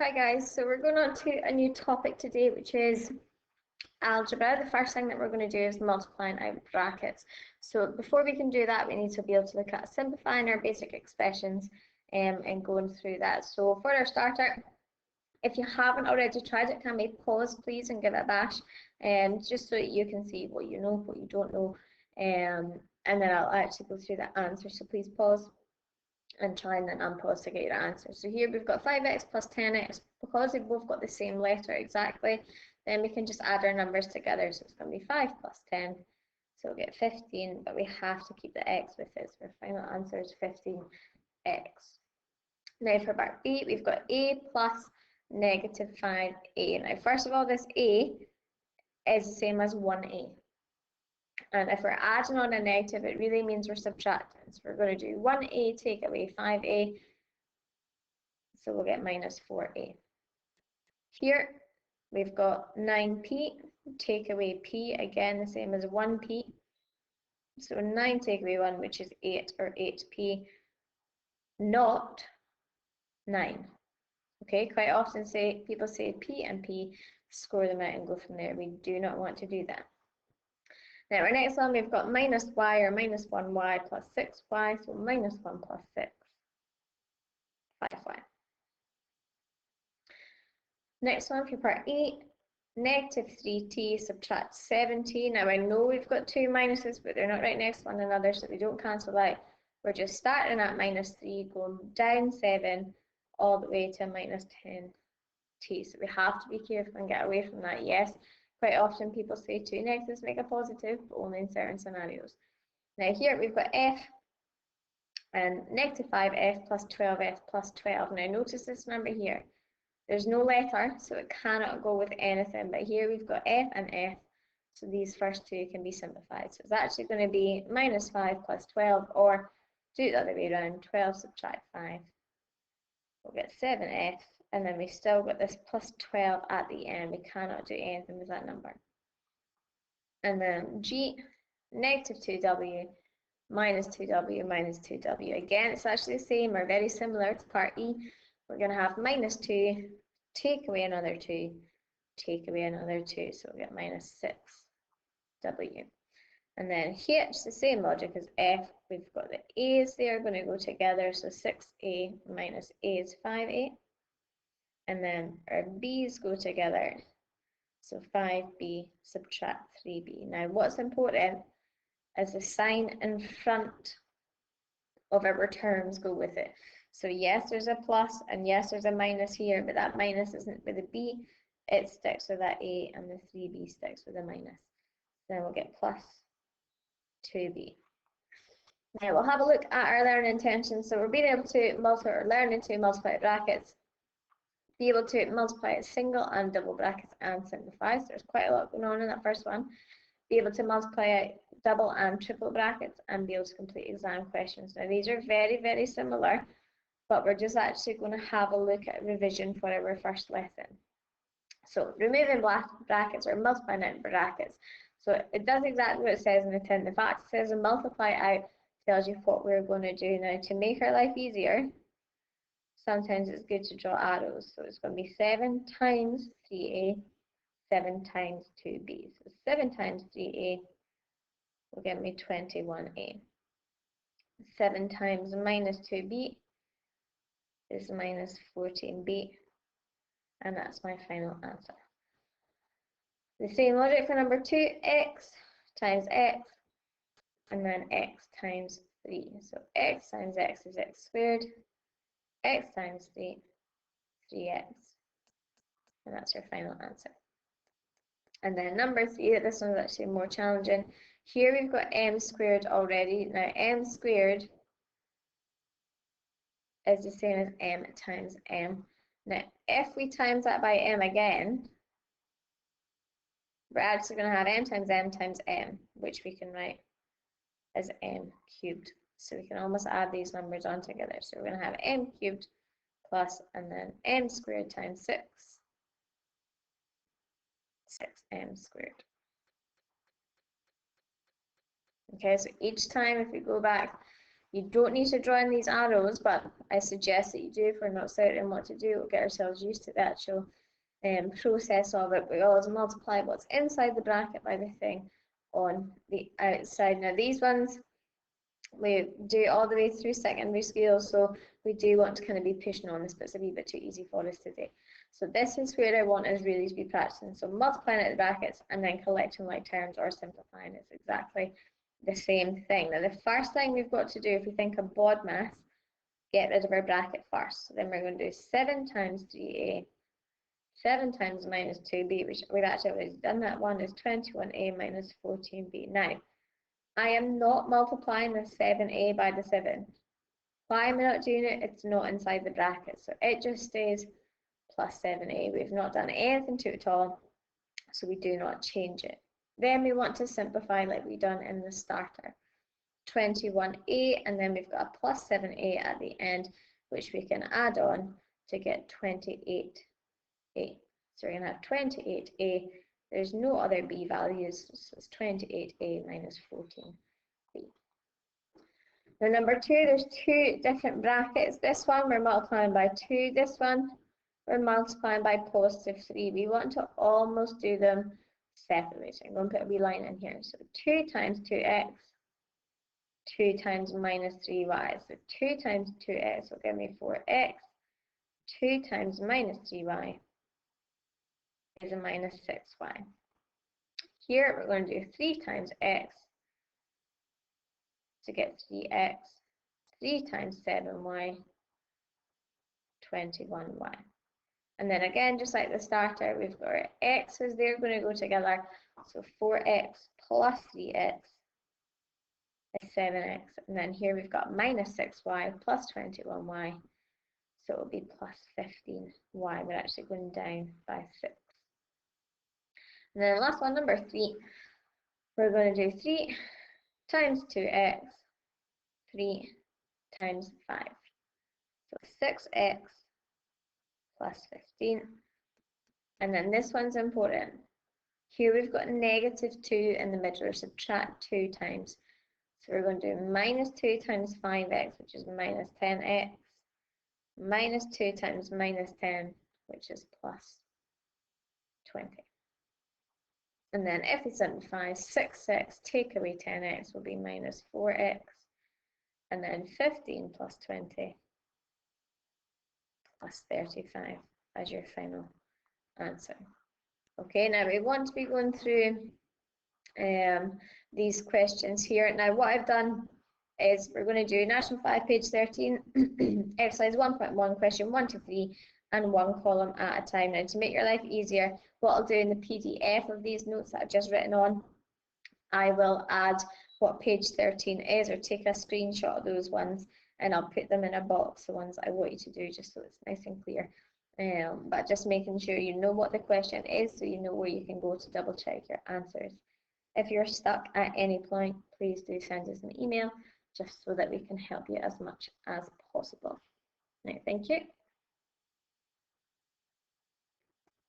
Hi guys, so we're going on to a new topic today, which is algebra. The first thing that we're going to do is multiplying out brackets. So before we can do that, we need to be able to look at simplifying our basic expressions and going through that. So for our starter, if you haven't already tried it, can we pause please and give it a bash, just so that you can see what you know, what you don't know, and then I'll actually go through the answer. So please pause and try and then unpause to get your answer. So here we've got 5x plus 10x. Because they've both got the same letter exactly, then we can just add our numbers together. So it's going to be 5 plus 10, so we'll get 15, but we have to keep the x with it. So our final answer is 15x. Now for part B, we've got a plus negative 5a. Now first of all, this a is the same as 1a. And if we're adding on a negative, it really means we're subtracting. So we're going to do 1a take away 5a, so we'll get minus 4a. Here we've got 9p, take away p, again the same as 1p. So 9 take away 1, which is 8, or 8p, not 9. Okay, quite often people say p and p, score them out and go from there. We do not want to do that. Now our next one, we've got minus y, or minus 1y plus 6y, so minus 1 plus 6, 5y. Next one for part 8, negative 3t subtract 7t. Now I know we've got two minuses, but they're not right next to one another, so they don't cancel out. We're just starting at minus 3, going down 7, all the way to minus 10t. So we have to be careful and get away from that. Yes, quite often people say two negatives make a positive, but only in certain scenarios. Now here we've got f and negative 5f plus 12f plus 12. Now notice this number here. There's no letter, so it cannot go with anything, but here we've got f and f, so these first two can be simplified. So it's actually going to be minus 5 plus 12, or do it the other way around, 12 subtract 5. We'll get 7f, and then we still got this plus 12 at the end. We cannot do anything with that number. And then g, negative 2w minus 2w minus 2w. Again, it's actually the same or very similar to part E. We're going to have minus 2, take away another 2, take away another 2, so we'll get minus 6w. And then here, it's the same logic as f. We've got the a's there going to go together, so 6a minus a is 5a. And then our b's go together, so 5b subtract 3b. Now what's important is the sign in front of our terms go with it. So yes, there's a plus, and yes, there's a minus here, but that minus isn't with a b, it sticks with that a, and the 3b sticks with a minus. Then we'll get plus 2b. Now we'll have a look at our learning intentions. So we're being able to multiply, or learning to multiply brackets, be able to multiply single and double brackets and simplify. So there's quite a lot going on in that first one. Be able to multiply double and triple brackets, and be able to complete exam questions. Now these are very, very similar, but we're just actually going to have a look at revision for our first lesson. So removing brackets or multiplying out brackets. So it does exactly what it says in the tin. The fact it says multiply out tells you what we're going to do. Now to make our life easier, sometimes it's good to draw arrows. So it's going to be 7 times 3a, 7 times 2b. So 7 times 3a will get me 21a. 7 times minus 2b is minus 14b. And that's my final answer. The same logic for number 2, x times x, and then x times 3. So x times x is x squared, x times 3, 3x. And that's your final answer. And then number 3, this one's actually more challenging. Here we've got m squared already. Now m squared is the same as m times m. Now if we times that by m again, we're actually going to have m times m, which we can write as m cubed. So we can almost add these numbers on together. So we're going to have m cubed plus, and then m squared times 6, 6m squared. Okay, so each time if we go back You don't need to draw in these arrows, but I suggest that you do if we're not certain what to do. We'll get ourselves used to the actual process of it. We always multiply what's inside the bracket by the thing on the outside. Now these ones, we do all the way through secondary school, so we do want to kind of be pushing on this, but it's a wee bit too easy for us today. So this is where I want us really to be practicing. So multiplying out the brackets and then collecting like terms or simplifying is exactly the same thing. Now the first thing we've got to do, if we think of BODMAS, get rid of our bracket first. So then we're going to do 7 times 3a, 7 times minus 2b, which we've actually already done that one, is 21a minus 14b. Now, I am not multiplying the 7a by the 7. Why am I not doing it? It's not inside the bracket, so it just stays plus 7a. We've not done anything to it at all, so we do not change it. Then we want to simplify like we've done in the starter. 21a, and then we've got a plus 7a at the end, which we can add on to get 28a. So we're going to have 28a. There's no other b values, so it's 28a minus 14b. Now number 2, there's 2 different brackets. This one we're multiplying by 2. This one we're multiplying by positive 3. We want to almost do them separately. So I'm going to put a wee line in here. So 2 times 2x, 2 times minus 3y. So 2 times 2x will give me 4x. 2 times minus 3y is a minus 6y. Here we're going to do 3 times x to get 3x. 3 times 7y, 21y. And then again, just like the starter, we've got our x's there going to go together. So 4x plus 3x is 7x. And then here we've got minus 6y plus 21y. So it'll be plus 15y. We're actually going down by 6. And then the last one, number 3, we're going to do 3 times 2x, 3 times 5. So 6x plus 15. And then this one's important. Here we've got negative 2 in the middle, subtract 2 times. So we're going to do minus 2 times 5x, which is minus 10x, minus 2 times minus 10, which is plus 20. And then if we simplify, 6x take away 10x will be minus 4x, and then 15 plus 20 plus 35 as your final answer. Okay, now we want to be going through these questions here. Now what I've done is we're going to do National 5, page 13, exercise 1.1, question 1 to 3, and 1 column at a time. Now to make your life easier, what I'll do in the PDF of these notes that I've just written on, I will add what page 13 is, or take a screenshot of those ones, and I'll put them in a box, the ones I want you to do, just so it's nice and clear. But just making sure you know what the question is, so you know where you can go to double check your answers. If you're stuck at any point, please do send us an email, just so that we can help you as much as possible. Now, thank you.